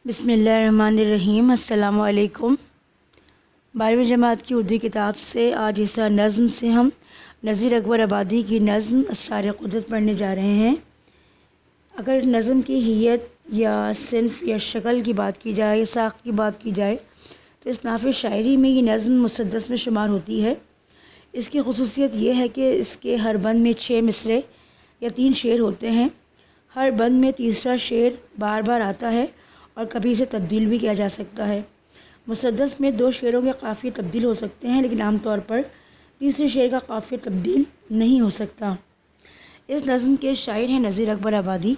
بسم اللہ الرحمن الرحیم۔ السلام علیکم۔ 12ویں جماعت کی اردو کتاب سے آج حصہ نظم سے ہم نذیر اکبر آبادی کی نظم اسرار قدرت پڑھنے جا رہے ہیں۔ اگر نظم کی حیت یا صنف یا شکل کی بات کی جائے یا ساخت کی بات کی جائے تو اصناف شاعری میں یہ نظم مسدس میں شمار ہوتی ہے۔ اس کی خصوصیت یہ ہے کہ اس کے ہر بند میں 6 مصرعے یا 3 شعر ہوتے ہیں۔ ہر بند میں تیسرا شعر بار بار آتا ہے اور کبھی اسے تبدیل بھی کیا جا سکتا ہے۔ مسدس میں 2 شعروں کے قافیے تبدیل ہو سکتے ہیں، لیکن عام طور پر تیسرے شعر کا قافیہ تبدیل نہیں ہو سکتا۔ اس نظم کے شاعر ہیں نذیر اکبر آبادی۔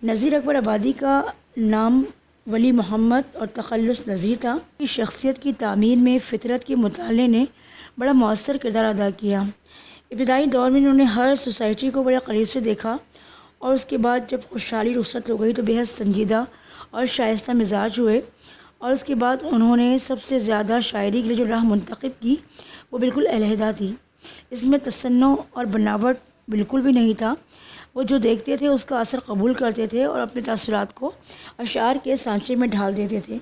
نذیر اکبر آبادی کا نام ولی محمد اور تخلص نذیر تھا۔ اس شخصیت کی تعمیر میں فطرت کے مطالعے نے بڑا مؤثر کردار ادا کیا۔ ابتدائی دور میں انہوں نے ہر سوسائٹی کو بڑے قریب سے دیکھا اور اس کے بعد جب خوشحالی رخصت ہو گئی تو بے حد سنجیدہ اور شائستہ مزاج ہوئے، اور اس کے بعد انہوں نے سب سے زیادہ شاعری کے لیے جو راہ منتخب کی وہ بالکل علیحدہ تھی۔ اس میں تصنع اور بناوٹ بالکل بھی نہیں تھا۔ وہ جو دیکھتے تھے اس کا اثر قبول کرتے تھے اور اپنے تاثرات کو اشعار کے سانچے میں ڈھال دیتے تھے۔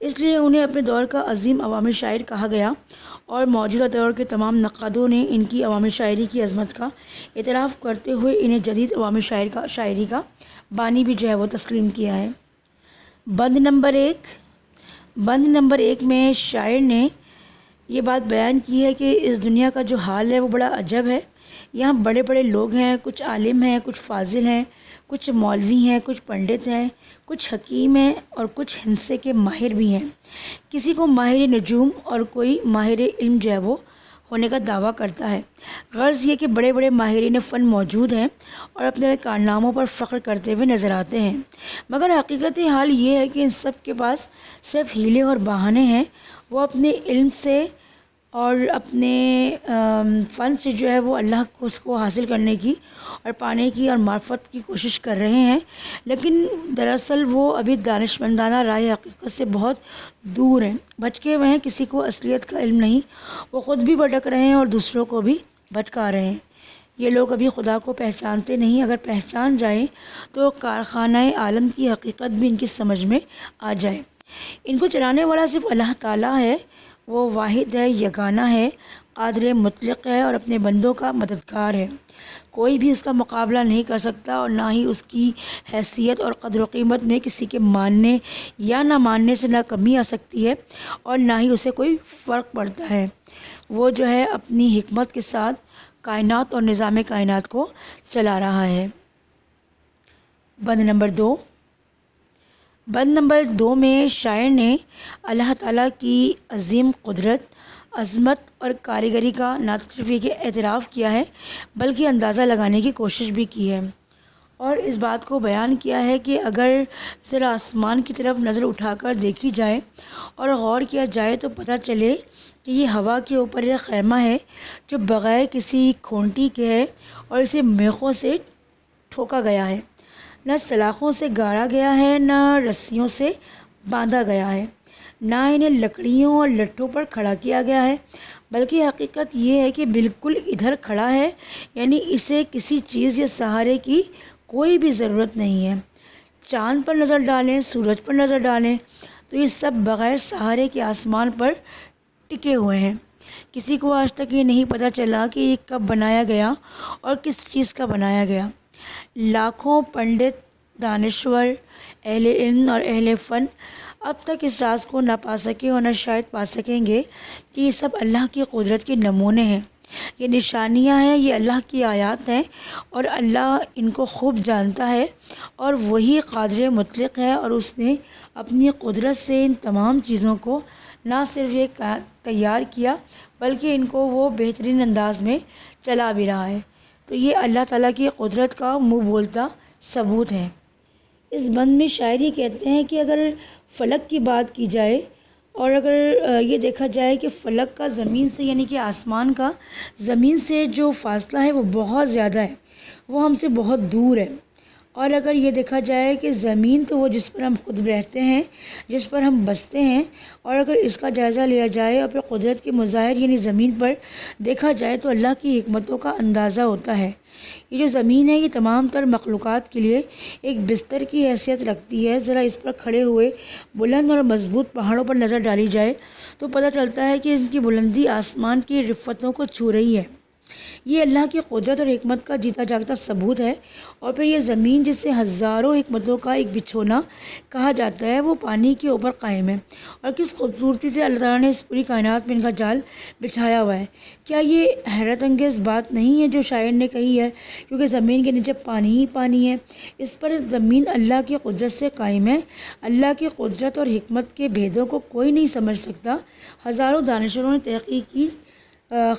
اس لیے انہیں اپنے دور کا عظیم عوامی شاعر کہا گیا، اور موجودہ دور کے تمام نقادوں نے ان کی عوامی شاعری کی عظمت کا اعتراف کرتے ہوئے انہیں جدید عوامی شاعری کا بانی بھی جو ہے وہ تسلیم کیا ہے۔ بند نمبر 1 میں شاعر نے یہ بات بیان کی ہے کہ اس دنیا کا جو حال ہے وہ بڑا عجب ہے۔ یہاں بڑے بڑے لوگ ہیں، کچھ عالم ہیں، کچھ فاضل ہیں، کچھ مولوی ہیں، کچھ پنڈت ہیں، کچھ حکیم ہیں اور کچھ ہندسے کے ماہر بھی ہیں۔ کسی کو ماہر نجوم اور کوئی ماہر علم جو ہے وہ ہونے کا دعویٰ کرتا ہے۔ غرض یہ کہ بڑے بڑے ماہرین فن موجود ہیں اور اپنے کارناموں پر فخر کرتے ہوئے نظر آتے ہیں، مگر حقیقت حال یہ ہے کہ ان سب کے پاس صرف ہیلے اور بہانے ہیں۔ وہ اپنے علم سے اور اپنے فن سے جو ہے وہ اللہ کو اس کو حاصل کرنے کی اور پانے کی اور معرفت کی کوشش کر رہے ہیں، لیکن دراصل وہ ابھی دانشمندانہ راہ حقیقت سے بہت دور ہیں، بھٹکے ہوئے ہیں۔ کسی کو اصلیت کا علم نہیں، وہ خود بھی بھٹک رہے ہیں اور دوسروں کو بھی بھٹکا رہے ہیں۔ یہ لوگ ابھی خدا کو پہچانتے نہیں، اگر پہچان جائیں تو کارخانہ عالم کی حقیقت بھی ان کی سمجھ میں آ جائے۔ ان کو چلانے والا صرف اللہ تعالیٰ ہے، وہ واحد ہے، یگانہ ہے، قادر مطلق ہے اور اپنے بندوں کا مددگار ہے۔ کوئی بھی اس کا مقابلہ نہیں کر سکتا اور نہ ہی اس کی حیثیت اور قدر و قیمت میں کسی کے ماننے یا نہ ماننے سے نہ کمی آ سکتی ہے اور نہ ہی اسے کوئی فرق پڑتا ہے۔ وہ جو ہے اپنی حکمت کے ساتھ کائنات اور نظام کائنات کو چلا رہا ہے۔ بند نمبر 2 میں شاعر نے اللہ تعالیٰ کی عظیم قدرت، عظمت اور کاریگری کا نہ صرف یہ کہ اعتراف کیا ہے بلکہ اندازہ لگانے کی کوشش بھی کی ہے، اور اس بات کو بیان کیا ہے کہ اگر ذرا آسمان کی طرف نظر اٹھا کر دیکھی جائے اور غور کیا جائے تو پتہ چلے کہ یہ ہوا کے اوپر ایک خیمہ ہے جو بغیر کسی کھونٹی کے ہے اور اسے میخوں سے ٹھوکا گیا ہے، نہ سلاخوں سے گاڑا گیا ہے، نہ رسیوں سے باندھا گیا ہے، نہ انہیں لکڑیوں اور لٹھوں پر کھڑا کیا گیا ہے، بلکہ حقیقت یہ ہے کہ بالکل ادھر کھڑا ہے، یعنی اسے کسی چیز یا سہارے کی کوئی بھی ضرورت نہیں ہے۔ چاند پر نظر ڈالیں، سورج پر نظر ڈالیں تو یہ سب بغیر سہارے کے آسمان پر ٹکے ہوئے ہیں۔ کسی کو آج تک یہ نہیں پتہ چلا کہ یہ کب بنایا گیا اور کس چیز کا بنایا گیا۔ لاکھوں پنڈت، دانشور، اہل علم اور اہل فن اب تک اس راز کو نہ پا سکے اور نہ شاید پا سکیں گے کہ یہ سب اللہ کی قدرت کے نمونے ہیں، یہ نشانیاں ہیں، یہ اللہ کی آیات ہیں، اور اللہ ان کو خوب جانتا ہے اور وہی قادر مطلق ہے، اور اس نے اپنی قدرت سے ان تمام چیزوں کو نہ صرف یہ تیار کیا بلکہ ان کو وہ بہترین انداز میں چلا بھی رہا ہے۔ تو یہ اللہ تعالیٰ کی قدرت کا منہ بولتا ثبوت ہے۔ اس بند میں شاعری کہتے ہیں کہ اگر فلک کی بات کی جائے اور اگر یہ دیکھا جائے کہ فلک کا زمین سے یعنی کہ آسمان کا زمین سے جو فاصلہ ہے وہ بہت زیادہ ہے، وہ ہم سے بہت دور ہے، اور اگر یہ دیکھا جائے کہ زمین تو وہ جس پر ہم خود رہتے ہیں، جس پر ہم بستے ہیں، اور اگر اس کا جائزہ لیا جائے اور پھر قدرت کے مظاہر یعنی زمین پر دیکھا جائے تو اللہ کی حکمتوں کا اندازہ ہوتا ہے۔ یہ جو زمین ہے یہ تمام تر مخلوقات کے لیے ایک بستر کی حیثیت رکھتی ہے۔ ذرا اس پر کھڑے ہوئے بلند اور مضبوط پہاڑوں پر نظر ڈالی جائے تو پتہ چلتا ہے کہ ان کی بلندی آسمان کی رفتوں کو چھو رہی ہے۔ یہ اللہ کی قدرت اور حکمت کا جیتا جاگتا ثبوت ہے۔ اور پھر یہ زمین جسے ہزاروں حکمتوں کا ایک بچھونا کہا جاتا ہے، وہ پانی کے اوپر قائم ہے، اور کس خوبصورتی سے اللہ تعالیٰ نے اس پوری کائنات میں ان کا جال بچھایا ہوا ہے۔ کیا یہ حیرت انگیز بات نہیں ہے جو شاعر نے کہی ہے؟ کیونکہ زمین کے نیچے پانی ہی پانی ہے۔ اس پر زمین اللہ کی قدرت سے قائم ہے۔ اللہ کی قدرت اور حکمت کے بھیدوں کو کوئی نہیں سمجھ سکتا۔ ہزاروں دانشوروں نے تحقیق کی،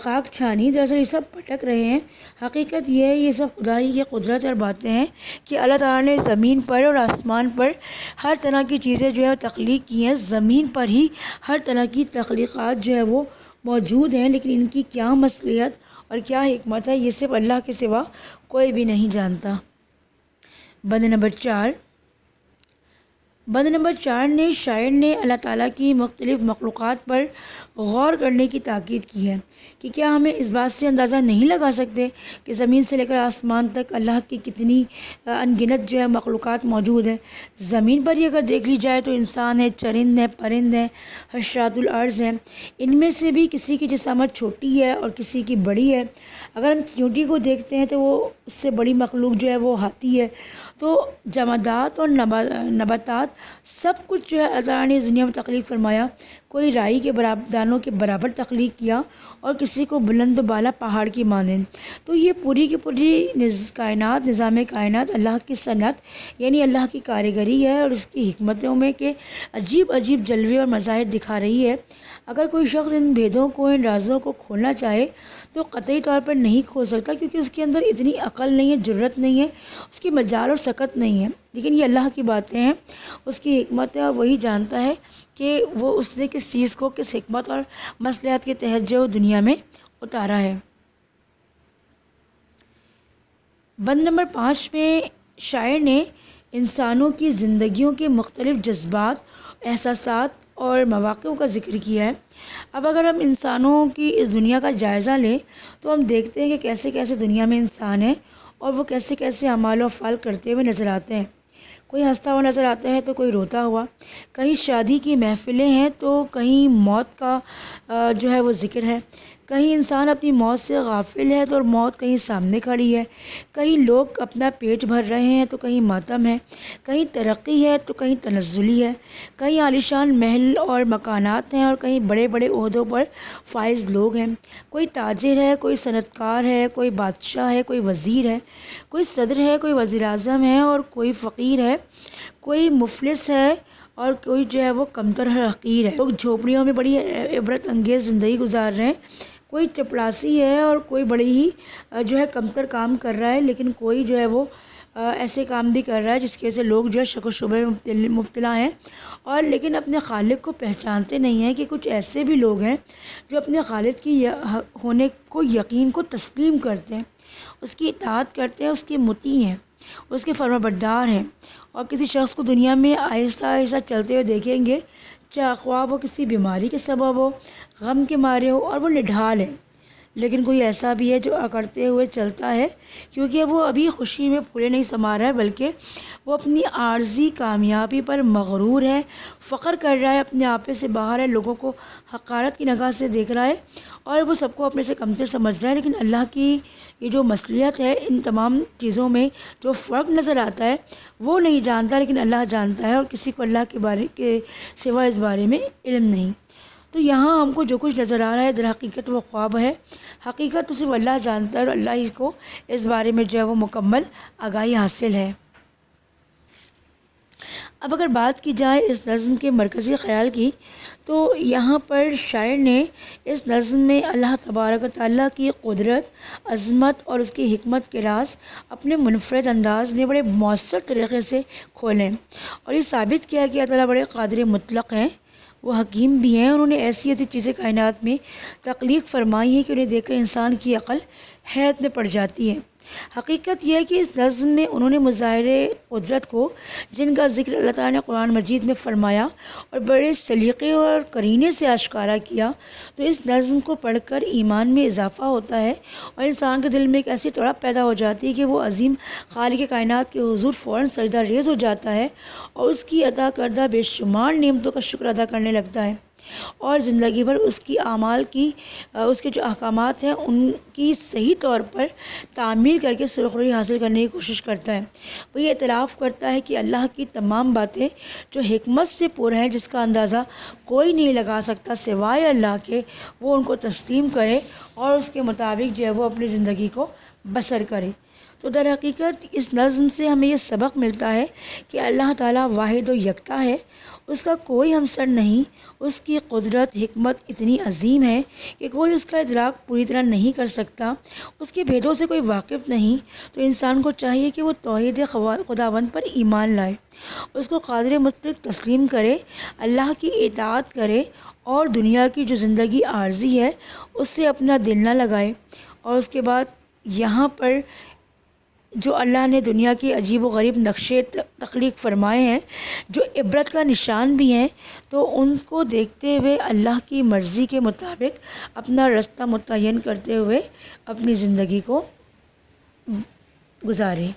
خاک چھانی، دراصل یہ سب بھٹک رہے ہیں۔ حقیقت یہ ہے یہ سب خدا ہی کی قدرت اور باتیں ہیں کہ اللہ تعالیٰ نے زمین پر اور آسمان پر ہر طرح کی چیزیں جو ہے تخلیق کی ہیں۔ زمین پر ہی ہر طرح کی تخلیقات جو ہے وہ موجود ہیں، لیکن ان کی کیا مصلحت اور کیا حکمت ہے یہ صرف اللہ کے سوا کوئی بھی نہیں جانتا۔ بند نمبر 4 نے شاعر نے اللہ تعالیٰ کی مختلف مخلوقات پر غور کرنے کی تاکید کی ہے کہ کیا ہمیں اس بات سے اندازہ نہیں لگا سکتے کہ زمین سے لے کر آسمان تک اللہ کی کتنی ان گنت جو ہے مخلوقات موجود ہیں۔ زمین پر ہی اگر دیکھ لی جائے تو انسان ہے، چرند ہے، پرند ہے، حشرات الارض ہیں۔ ان میں سے بھی کسی کی جسامت چھوٹی ہے اور کسی کی بڑی ہے۔ اگر ہم چیونٹی کو دیکھتے ہیں تو وہ اس سے بڑی مخلوق جو ہے وہ ہاتھی ہے۔ تو جمادات اور نباتات سب کچھ جو ہے اللہ تعالیٰ نے اس دنیا میں تخلیق فرمایا۔ کوئی رائی کے دانوں کے برابر تخلیق کیا اور کسی کو بلند و بالا پہاڑ کی مانند۔ تو یہ پوری کی پوری کائنات، نظام کائنات اللہ کی صنعت یعنی اللہ کی کاریگری ہے، اور اس کی حکمتوں میں کہ عجیب عجیب جلوے اور مظاہر دکھا رہی ہے۔ اگر کوئی شخص ان بھیدوں کو، ان رازوں کو کھولنا چاہے تو قطعی طور پر نہیں کھول سکتا، کیونکہ اس کے اندر اتنی عقل نہیں ہے، جرت نہیں ہے، اس کی مجال اور سکت نہیں ہے۔ لیکن یہ اللہ کی باتیں ہیں، اس کی حکمت ہے، اور وہی جانتا ہے کہ وہ اس نے کس چیز کو کس حکمت اور مصلحت کے تحت جو دنیا میں اتارا ہے۔ بند نمبر 5 میں شاعر نے انسانوں کی زندگیوں کے مختلف جذبات، احساسات اور مواقع کا ذکر کیا ہے۔ اب اگر ہم انسانوں کی اس دنیا کا جائزہ لیں تو ہم دیکھتے ہیں کہ کیسے کیسے دنیا میں انسان ہیں اور وہ کیسے کیسے اعمال و افعال کرتے ہوئے نظر آتے ہیں۔ کوئی ہنستا ہوا نظر آتا ہے تو کوئی روتا ہوا، کہیں شادی کی محفلیں ہیں تو کہیں موت کا جو ہے وہ ذکر ہے، کہیں انسان اپنی موت سے غافل ہے تو موت کہیں سامنے کھڑی ہے، کہیں لوگ اپنا پیٹ بھر رہے ہیں تو کہیں ماتم ہے، کہیں ترقی ہے تو کہیں تنزلی ہے، کہیں عالیشان محل اور مکانات ہیں اور کہیں بڑے بڑے عہدوں پر فائز لوگ ہیں، کوئی تاجر ہے، کوئی صنعت کار ہے، کوئی بادشاہ ہے، کوئی وزیر ہے، کوئی صدر ہے، کوئی وزیر اعظم ہے اور کوئی فقیر ہے، کوئی مفلس ہے اور کوئی جو ہے وہ کمتر حقیر ہے۔ لوگ جھوپڑیوں میں بڑی عبرت انگیز زندگی گزار رہے ہیں، کوئی چپڑاسی ہے اور کوئی بڑی ہی جو ہے کمتر کام کر رہا ہے، لیکن کوئی جو ہے وہ ایسے کام بھی کر رہا ہے جس کی وجہ سے لوگ جو ہے شک و شبہ میں مبتلا ہیں، اور لیکن اپنے خالق کو پہچانتے نہیں ہیں۔ کہ کچھ ایسے بھی لوگ ہیں جو اپنے خالق کی ہونے کو، یقین کو تسلیم کرتے ہیں، اس کی اطاعت کرتے ہیں، اس کے مطیع ہیں، اس کے فرما بردار ہیں، اور کسی شخص کو دنیا میں آہستہ آہستہ چلتے ہوئے دیکھیں گے، چاہے خواہ وہ کسی بیماری کے سبب ہو، غم کے مارے ہو، اور وہ نڈھال ہے۔ لیکن کوئی ایسا بھی ہے جو اکڑتے ہوئے چلتا ہے، کیونکہ وہ ابھی خوشی میں پھولے نہیں سما رہا ہے، بلکہ وہ اپنی عارضی کامیابی پر مغرور ہے، فخر کر رہا ہے، اپنے آپے سے باہر ہے، لوگوں کو حقارت کی نگاہ سے دیکھ رہا ہے اور وہ سب کو اپنے سے کمتر سمجھ رہا ہے۔ لیکن اللہ کی یہ جو مصلحت ہے، ان تمام چیزوں میں جو فرق نظر آتا ہے وہ نہیں جانتا، لیکن اللہ جانتا ہے، اور کسی کو اللہ کے بارے کے سوا اس بارے میں علم نہیں۔ تو یہاں ہم کو جو کچھ نظر آ رہا ہے در حقیقت وہ خواب ہے، حقیقت تو صرف اللہ جانتا ہے، اور اللہ ہی کو اس بارے میں جو ہے وہ مکمل آگاہی حاصل ہے۔ اب اگر بات کی جائے اس نظم کے مرکزی خیال کی، تو یہاں پر شاعر نے اس نظم میں اللہ تبارک و تعالیٰ کی قدرت، عظمت اور اس کی حکمت کے راز اپنے منفرد انداز میں بڑے مؤثر طریقے سے کھولیں، اور یہ ثابت کیا کہ اللہ تعالیٰ بڑے قادر مطلق ہیں، وہ حکیم بھی ہیں۔ انہوں نے ایسی ایسی چیزیں کائنات میں تخلیق فرمائی ہیں کہ انہیں دیکھ کر انسان کی عقل حیرت میں پڑ جاتی ہے۔ حقیقت یہ ہے کہ اس نظم میں انہوں نے مظاہرے قدرت کو، جن کا ذکر اللہ تعالیٰ نے قرآن مجید میں فرمایا اور بڑے سلیقے اور قرینے سے آشکارا کیا، تو اس نظم کو پڑھ کر ایمان میں اضافہ ہوتا ہے اور انسان کے دل میں ایک ایسی تڑپ پیدا ہو جاتی ہے کہ وہ عظیم خالق کائنات کے حضور فوراً سجدہ ریز ہو جاتا ہے اور اس کی عطا کردہ بے شمار نعمتوں کا شکر ادا کرنے لگتا ہے، اور زندگی بھر اس کی اعمال کی اس کے جو احکامات ہیں ان کی صحیح طور پر تعمیل کر کے سرخروئی حاصل کرنے کی کوشش کرتا ہے۔ وہ یہ اعتراف کرتا ہے کہ اللہ کی تمام باتیں جو حکمت سے پر ہیں، جس کا اندازہ کوئی نہیں لگا سکتا سوائے اللہ کے، وہ ان کو تسلیم کرے اور اس کے مطابق جو ہے وہ اپنی زندگی کو بسر کرے۔ تو در حقیقت اس نظم سے ہمیں یہ سبق ملتا ہے کہ اللہ تعالیٰ واحد و یکتا ہے، اس کا کوئی ہمسر نہیں، اس کی قدرت حکمت اتنی عظیم ہے کہ کوئی اس کا ادراک پوری طرح نہیں کر سکتا، اس کے بھیدوں سے کوئی واقف نہیں۔ تو انسان کو چاہیے کہ وہ توحید خداوند پر ایمان لائے، اس کو قادر مطلق تسلیم کرے، اللہ کی اطاعت کرے اور دنیا کی جو زندگی عارضی ہے اس سے اپنا دل نہ لگائے۔ اور اس کے بعد یہاں پر جو اللہ نے دنیا کے عجیب و غریب نقشے تخلیق فرمائے ہیں جو عبرت کا نشان بھی ہیں، تو ان کو دیکھتے ہوئے اللہ کی مرضی کے مطابق اپنا رستہ متعین کرتے ہوئے اپنی زندگی کو گزارے۔